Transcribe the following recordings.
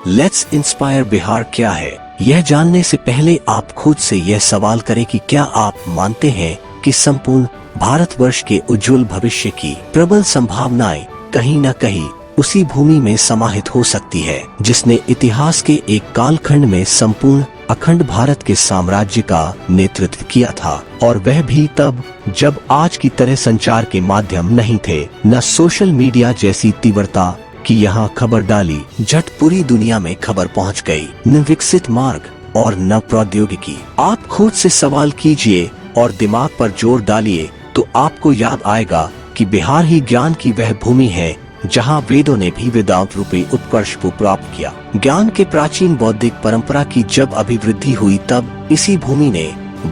Let's inspire Bihar क्या है, यह जानने से पहले आप खुद से यह सवाल करें कि क्या आप मानते हैं कि संपूर्ण भारतवर्ष के उज्जवल भविष्य की प्रबल संभावनाएं कहीं न कहीं उसी भूमि में समाहित हो सकती है जिसने इतिहास के एक कालखंड में संपूर्ण अखंड भारत के साम्राज्य का नेतृत्व किया था, और वह भी तब जब आज की तरह संचार के माध्यम नहीं थे, न सोशल मीडिया जैसी तीव्रता कि यहाँ खबर डाली झट पूरी दुनिया में खबर पहुँच गई, न विकसित मार्ग और न प्रौद्योगिकी। आप खुद से सवाल कीजिए और दिमाग पर जोर डालिए तो आपको याद आएगा कि बिहार ही ज्ञान की वह भूमि है जहाँ वेदों ने भी वेदांत रूपी उत्कर्ष को प्राप्त किया। ज्ञान के प्राचीन बौद्धिक परंपरा की जब अभिवृद्धि हुई तब इसी भूमि ने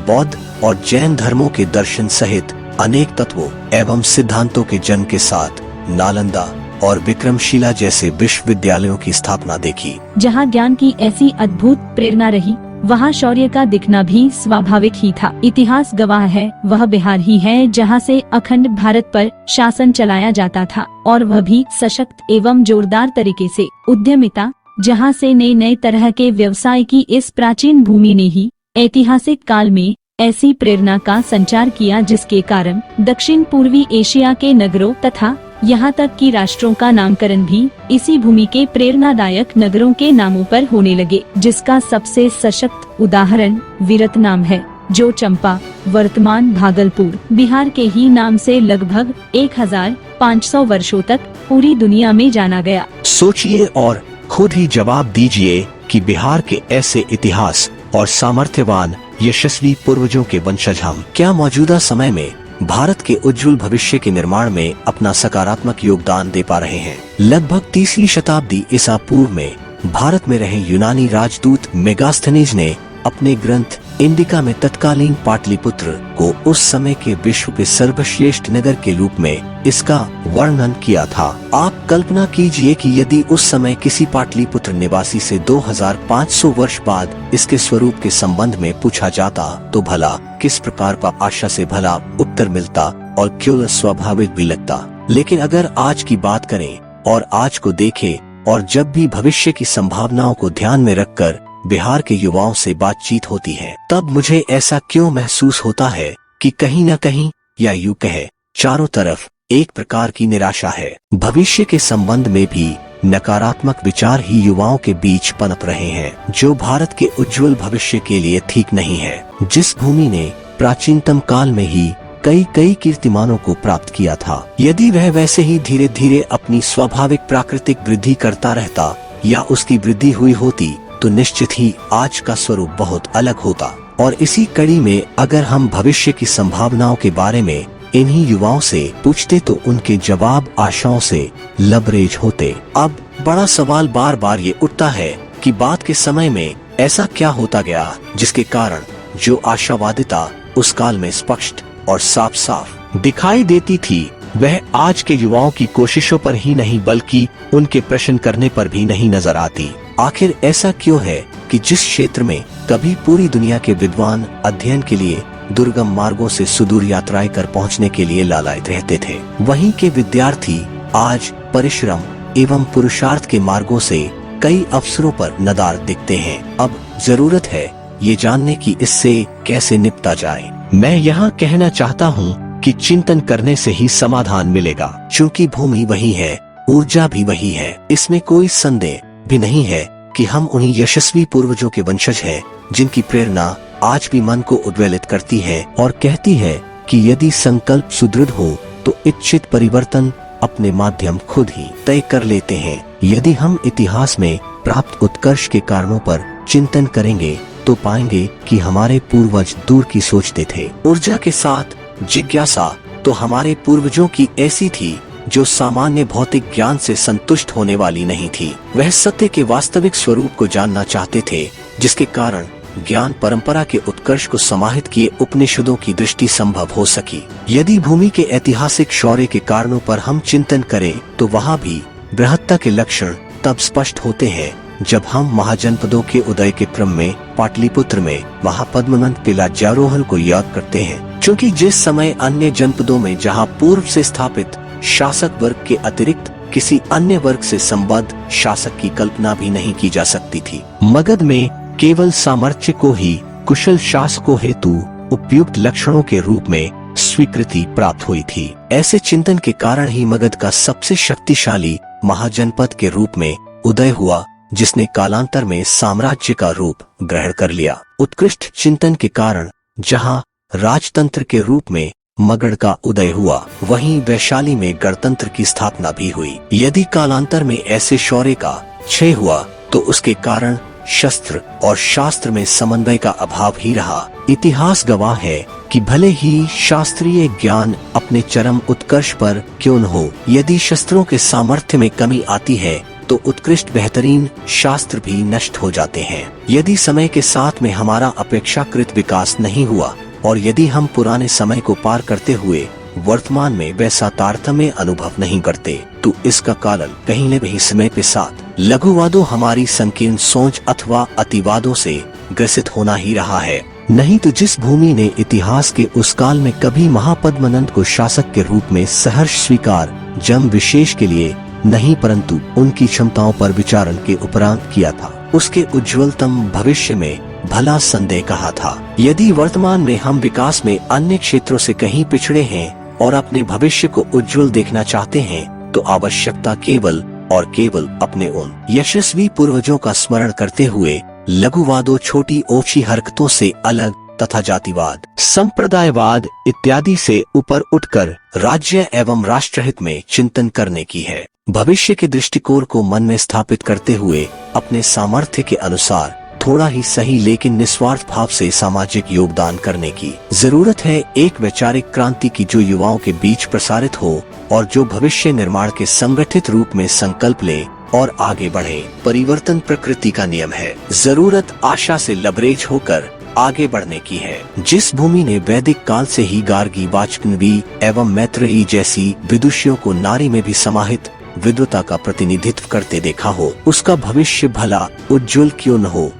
बौद्ध और जैन धर्मों के दर्शन सहित अनेक तत्वों एवं सिद्धांतों के जन्म के साथ नालंदा और विक्रमशिला जैसे विश्वविद्यालयों की स्थापना देखी। जहाँ ज्ञान की ऐसी अद्भुत प्रेरणा रही, वहाँ शौर्य का दिखना भी स्वाभाविक ही था। इतिहास गवाह है, वह बिहार ही है जहाँ से अखंड भारत पर शासन चलाया जाता था, और वह भी सशक्त एवं जोरदार तरीके से। उद्यमिता, जहाँ से नए नए तरह के व्यवसाय की इस प्राचीन भूमि ने ही ऐतिहासिक काल में ऐसी प्रेरणा का संचार किया जिसके कारण दक्षिण पूर्वी एशिया के नगरों तथा यहाँ तक कि राष्ट्रों का नामकरण भी इसी भूमि के प्रेरणादायक नगरों के नामों पर होने लगे, जिसका सबसे सशक्त उदाहरण वियतनाम है, जो चंपा वर्तमान भागलपुर बिहार के ही नाम से लगभग 1500 वर्षों तक पूरी दुनिया में जाना गया। सोचिए और खुद ही जवाब दीजिए कि बिहार के ऐसे इतिहास और सामर्थ्यवान यशस्वी पूर्वजों के वंशज हम क्या मौजूदा समय में भारत के उज्जवल भविष्य के निर्माण में अपना सकारात्मक योगदान दे पा रहे हैं। लगभग 30वीं शताब्दी ईसा पूर्व में भारत में रहे यूनानी राजदूत मेगास्थनीज ने अपने ग्रंथ इंडिका में तत्कालीन पाटलिपुत्र को उस समय के विश्व के सर्वश्रेष्ठ नगर के रूप में इसका वर्णन किया था। आप कल्पना कीजिए कि यदि उस समय किसी पाटलिपुत्र निवासी से 2500 वर्ष बाद इसके स्वरूप के संबंध में पूछा जाता तो भला किस प्रकार का आशा से भला उत्तर मिलता और क्यों स्वाभाविक भी लगता। लेकिन अगर आज की बात करें और आज को देखें और जब भी भविष्य की संभावनाओं को ध्यान में रखकर बिहार के युवाओं से बातचीत होती है, तब मुझे ऐसा क्यों महसूस होता है कि कहीं न कहीं, या यूं कहे, चारों तरफ एक प्रकार की निराशा है। भविष्य के संबंध में भी नकारात्मक विचार ही युवाओं के बीच पनप रहे हैं, जो भारत के उज्जवल भविष्य के लिए ठीक नहीं है। जिस भूमि ने प्राचीनतम काल में ही कई कीर्तिमानों को प्राप्त किया था, यदि वह वैसे ही धीरे धीरे अपनी स्वाभाविक प्राकृतिक वृद्धि करता रहता या उसकी वृद्धि हुई होती तो निश्चित ही आज का स्वरूप बहुत अलग होता। और इसी कड़ी में अगर हम भविष्य की संभावनाओं के बारे में इन्हीं युवाओं से पूछते तो उनके जवाब आशाओं से लबरेज होते। अब बड़ा सवाल बार बार ये उठता है कि बाद के समय में ऐसा क्या होता गया जिसके कारण जो आशावादिता उस काल में स्पष्ट और साफ साफ दिखाई देती थी वह आज के युवाओं की कोशिशों पर ही नहीं बल्कि उनके प्रश्न करने पर भी नहीं नजर आती। आखिर ऐसा क्यों है कि जिस क्षेत्र में कभी पूरी दुनिया के विद्वान अध्ययन के लिए दुर्गम मार्गों से सुदूर यात्राएं कर पहुंचने के लिए लालायित रहते थे, वहीं के विद्यार्थी आज परिश्रम एवं पुरुषार्थ के मार्गों से कई अवसरों पर नदार दिखते हैं। अब जरूरत है ये जानने की इससे कैसे निपटा जाए। मैं यहाँ कहना चाहता हूँ कि चिंतन करने से ही समाधान मिलेगा, क्योंकि भूमि वही है, ऊर्जा भी वही है। इसमें कोई संदेह भी नहीं है कि हम उन्हीं यशस्वी पूर्वजों के वंशज हैं जिनकी प्रेरणा आज भी मन को उद्वेलित करती है और कहती है कि यदि संकल्प सुदृढ़ हो तो इच्छित परिवर्तन अपने माध्यम खुद ही तय कर लेते हैं। यदि हम इतिहास में प्राप्त उत्कर्ष के कारणों पर चिंतन करेंगे तो पाएंगे कि हमारे पूर्वज दूर की सोचते थे। ऊर्जा के साथ जिज्ञासा तो हमारे पूर्वजों की ऐसी थी जो सामान्य भौतिक ज्ञान से संतुष्ट होने वाली नहीं थी। वह सत्य के वास्तविक स्वरूप को जानना चाहते थे, जिसके कारण ज्ञान परंपरा के उत्कर्ष को समाहित किए उपनिषदों की दृष्टि संभव हो सकी। यदि भूमि के ऐतिहासिक शौर्य के कारणों पर हम चिंतन करें तो वहाँ भी बृहत्ता के लक्षण तब स्पष्ट होते हैं जब हम महाजनपदों के उदय के क्रम में पाटलिपुत्र में महापद्मनंद के राज्यारोहण को याद करते हैं, क्योंकि जिस समय अन्य जनपदों में जहाँ पूर्व से स्थापित शासक वर्ग के अतिरिक्त किसी अन्य वर्ग से संबद्ध शासक की कल्पना भी नहीं की जा सकती थी। मगध में केवल सामर्थ्य को ही कुशल शासकों हेतु उपयुक्त लक्षणों के रूप में स्वीकृति प्राप्त हुई थी। ऐसे चिंतन के कारण ही मगध का सबसे शक्तिशाली महाजनपद के रूप में उदय हुआ, जिसने कालांतर में साम्राज्य का रूप ग्रहण कर लिया। उत्कृष्ट चिंतन के कारण जहां राजतंत्र के रूप में मगध का उदय हुआ, वहीं वैशाली में गणतंत्र की स्थापना भी हुई। यदि कालांतर में ऐसे शौर्य का क्षय हुआ तो उसके कारण शस्त्र और शास्त्र में समन्वय का अभाव ही रहा। इतिहास गवाह है कि भले ही शास्त्रीय ज्ञान अपने चरम उत्कर्ष पर क्यों न हो, यदि शस्त्रों के सामर्थ्य में कमी आती है तो उत्कृष्ट बेहतरीन शास्त्र भी नष्ट हो जाते हैं। यदि समय के साथ में हमारा अपेक्षाकृत विकास नहीं हुआ और यदि हम पुराने समय को पार करते हुए वर्तमान में वैसा तारतम्य अनुभव नहीं करते, तो इसका कारण कहीं न कहीं समय के साथ लघुवादों हमारी संकीर्ण सोच अथवा अतिवादों से ग्रसित होना ही रहा है। नहीं तो जिस भूमि ने इतिहास के उस काल में कभी महापद्मनंद को शासक के रूप में सहर्ष स्वीकार जम विशेष के लिए नहीं परंतु उनकी क्षमताओं पर विचारण के उपरांत किया था, उसके उज्ज्वलतम भविष्य में भला संदेह कहा था। यदि वर्तमान में हम विकास में अन्य क्षेत्रों से कहीं पिछड़े हैं और अपने भविष्य को उज्जवल देखना चाहते हैं, तो आवश्यकता केवल और केवल अपने उन यशस्वी पूर्वजों का स्मरण करते हुए लघुवादों, छोटी ओछी हरकतों से अलग तथा जातिवाद, संप्रदायवाद इत्यादि से ऊपर उठकर राज्य एवं राष्ट्रहित में चिंतन करने की है। भविष्य के दृष्टिकोण को मन में स्थापित करते हुए अपने सामर्थ्य के अनुसार थोड़ा ही सही लेकिन निस्वार्थ भाव से सामाजिक योगदान करने की जरूरत है। एक वैचारिक क्रांति की जो युवाओं के बीच प्रसारित हो और जो भविष्य निर्माण के संगठित रूप में संकल्प ले और आगे बढ़े। परिवर्तन प्रकृति का नियम है, जरूरत आशा से लबरेज होकर आगे बढ़ने की है। जिस भूमि ने वैदिक काल से ही गार्गी, वाचस्पति एवं मैत्रेयी जैसी विदुषियों को नारी में भी समाहित विद्वता का प्रतिनिधित्व करते देखा हो, उसका भविष्य भला उज्जवल क्यों न हो।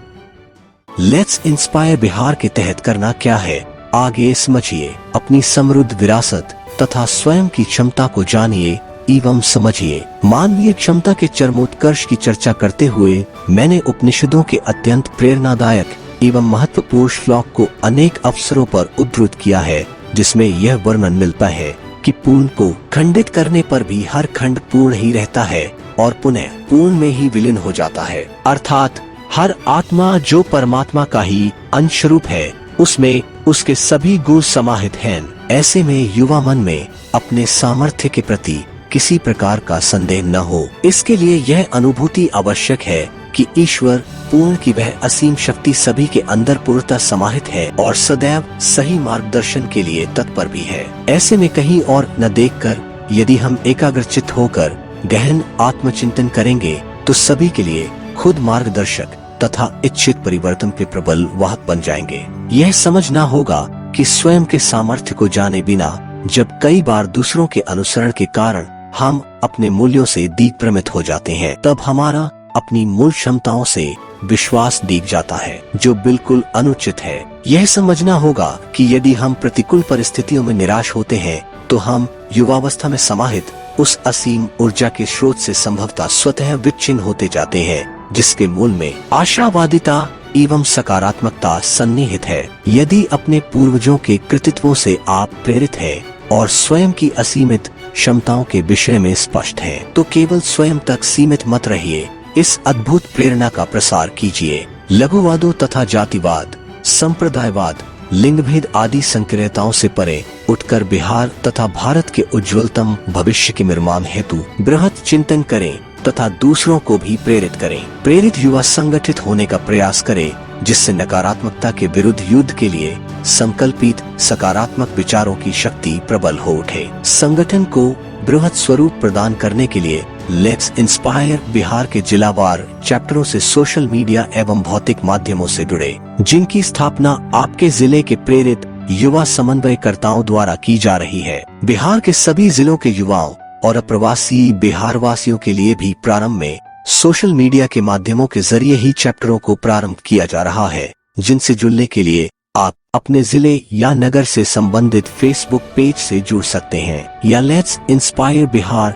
लेट्स इंस्पायर बिहार के तहत करना क्या है, आगे समझिए। अपनी समृद्ध विरासत तथा स्वयं की क्षमता को जानिए एवं समझिए। मानवीय क्षमता के चरमोत्कर्ष की चर्चा करते हुए मैंने उपनिषदों के अत्यंत प्रेरणादायक एवं महत्वपूर्ण श्लोक को अनेक अवसरों पर उद्धृत किया है, जिसमें यह वर्णन मिलता है कि पूर्ण को खंडित करने पर भी हर खंड पूर्ण ही रहता है और पुनः पूर्ण में ही विलीन हो जाता है। अर्थात हर आत्मा जो परमात्मा का ही अंश रूप है, उसमें उसके सभी गुण समाहित हैं। ऐसे में युवा मन में अपने सामर्थ्य के प्रति किसी प्रकार का संदेह न हो। इसके लिए यह अनुभूति आवश्यक है कि ईश्वर पूर्ण की वह असीम शक्ति सभी के अंदर पूर्णतः समाहित है और सदैव सही मार्गदर्शन के लिए तत्पर भी है। ऐसे में कहीं और न देखकर यदि हम एकाग्रचित्त होकर गहन आत्मचिंतन करेंगे तो सभी के लिए खुद मार्गदर्शक तथा इच्छित परिवर्तन के प्रबल वाहक बन जाएंगे। यह समझना होगा कि स्वयं के सामर्थ्य को जाने बिना जब कई बार दूसरों के अनुसरण के कारण हम अपने मूल्यों से दिग्भ्रमित हो जाते हैं, तब हमारा अपनी मूल क्षमताओं से विश्वास दिख जाता है, जो बिल्कुल अनुचित है। यह समझना होगा कि यदि हम प्रतिकूल परिस्थितियों में निराश होते हैं तो हम युवावस्था में समाहित उस असीम ऊर्जा के स्रोत से संभवतः स्वतः विच्छिन्न होते जाते हैं, जिसके मूल में आशावादिता एवं सकारात्मकता सन्निहित है। यदि अपने पूर्वजों के कृतित्वों से आप प्रेरित हैं और स्वयं की असीमित क्षमताओं के विषय में स्पष्ट हैं, तो केवल स्वयं तक सीमित मत रहिए, इस अद्भुत प्रेरणा का प्रसार कीजिए। लघुवादों तथा जातिवाद, संप्रदायवाद, लिंगभेद आदि संकीर्णताओं से परे उठकर बिहार तथा भारत के उज्ज्वलतम भविष्य के निर्माण हेतु बृहत चिंतन करें तथा दूसरों को भी प्रेरित करें। प्रेरित युवा संगठित होने का प्रयास करें, जिससे नकारात्मकता के विरुद्ध युद्ध के लिए संकल्पित सकारात्मक विचारों की शक्ति प्रबल हो उठे। संगठन को बृहत स्वरूप प्रदान करने के लिए लेट्स इंस्पायर बिहार के जिलावार चैप्टरों से सोशल मीडिया एवं भौतिक माध्यमों से जुड़े, जिनकी स्थापना आपके जिले के प्रेरित युवा समन्वयकर्ताओं द्वारा की जा रही है। बिहार के सभी जिलों के युवाओं और अप्रवासी बिहार वासियों के लिए भी प्रारंभ में सोशल मीडिया के माध्यमों के जरिए ही चैप्टरों को प्रारंभ किया जा रहा है, जिनसे जुड़ने के लिए आप अपने जिले या नगर से संबंधित फेसबुक पेज से जुड़ सकते हैं या लेट्स इंस्पायर बिहार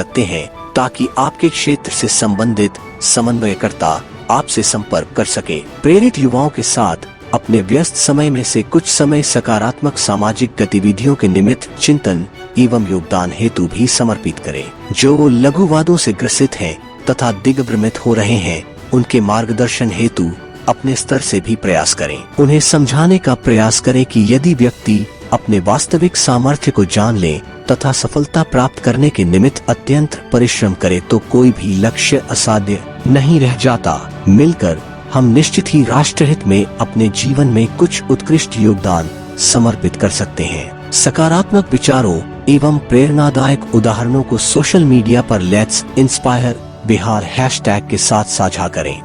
सकते हैं ताकि आपके क्षेत्र से संबंधित समन्वयकर्ता आपसे संपर्क कर सके। प्रेरित युवाओं के साथ अपने व्यस्त समय में से कुछ समय सकारात्मक सामाजिक गतिविधियों के निमित्त चिंतन एवं योगदान हेतु भी समर्पित करें। जो लघुवादों से ग्रसित हैं तथा दिग्भ्रमित हो रहे हैं, उनके मार्गदर्शन हेतु अपने स्तर से भी प्रयास करें। उन्हें समझाने का प्रयास करें कि यदि व्यक्ति अपने वास्तविक सामर्थ्य को जान ले तथा सफलता प्राप्त करने के निमित्त अत्यंत परिश्रम करे तो कोई भी लक्ष्य असाध्य नहीं रह जाता। मिलकर हम निश्चित ही राष्ट्रहित में अपने जीवन में कुछ उत्कृष्ट योगदान समर्पित कर सकते हैं। सकारात्मक विचारों एवं प्रेरणादायक उदाहरणों को सोशल मीडिया पर लेट्स इंस्पायर बिहार हैशटैग के साथ साझा करें।